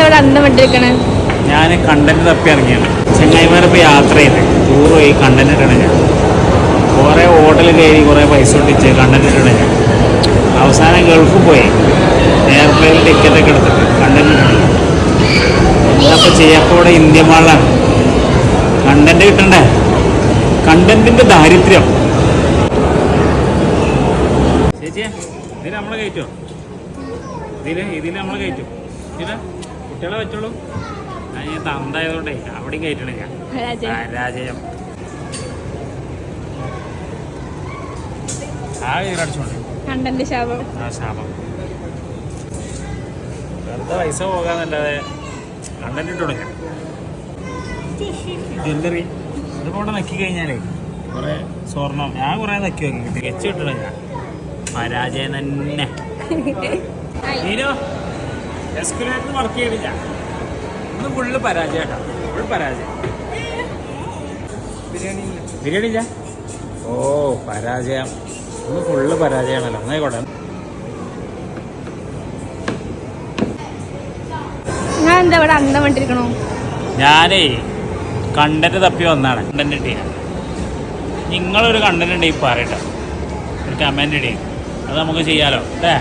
ഇവിടെ അന്തം വിട്ടിരിക്കണേ? ഞാൻ കണ്ടന്റ് തപ്പി ഇറങ്ങിയാണ്. ചെങ്ങായിമാരപ്പോൾ യാത്ര ചെയ്ത് ടൂർ പോയി കണ്ടന്റ് ഇട്ടണ ഞാൻ. കുറേ ഹോട്ടൽ കയറി കുറേ പൈസ ഒട്ടിച്ച് കണ്ടന്റ് ഇട്ടണ ഞാൻ. അവസാനം ഗൾഫിൽ പോയി എയർപ്ലെയിനിൽ ടിക്കറ്റൊക്കെ എടുത്തിട്ട് കണ്ടന്റ് ഇട്ടണ. എന്താപ്പോൾ ചെയ്യാപ്പോൾ ഇവിടെ ഇന്ത്യ മാളിലാണ്. കണ്ടന്റ് കിട്ടണ്ടേ? കണ്ടന്റിൻ്റെ ദാരിദ്ര്യം. ചേച്ചിയെ ഇതിൽ നമ്മൾ കയറ്റുമോ? ഇതിൽ നമ്മൾ കയറ്റും. ഇതിൽ കുട്ടികളെ വെച്ചോളൂ. ഞാൻ തന്തായതുകൊണ്ടേ അവിടെയും കയറ്റണേ ഞാൻ. രാജയം ആ അടിച്ചോണ്ട് കണ്ടന്റ് ശാപം. ആ ശാപം വെറുതെ പൈസ പോകാന്നല്ലാതെ കണ്ടന്റ് ഇട്ടു തുടങ്ങി. ജ്വല്ലറി ഇതിപ്പോൾ ഇവിടെ നക്കി കഴിഞ്ഞാലേ കുറേ സ്വർണം ഞാൻ കുറേ നക്കി നോക്കി കിട്ടി. വെച്ച് കിട്ടണ ഞാൻ പരാജയം തന്നെ. നീനോ എസ്കുലേറ്റർ വർക്ക് ചെയ്തില്ല. ഇന്ന് ഫുള്ള് പരാജയം കേട്ടോ. ഫുൾ പരാജയം. ബിരിയാണി ഇല്ല. ഓ പരാജയം. ഇന്ന് ഫുള്ള് പരാജയമാണല്ലോ. എന്നായിക്കോട്ടെ. ഞാൻ എന്താ ഇവിടെ അന്തം വിട്ടിരിക്കണോ? ഞാനേ കണ്ടന്റ് തപ്പി വന്നാണ്. കണ്ടന്റ് ഇട്ടീന. നിങ്ങളൊരു കണ്ടന്റ് ഉണ്ടെങ്കിൽ പറയട്ടെ, ഒരു കമന്റ് ഇടേ. അത് നമുക്ക് ചെയ്യാലോ അല്ലേ?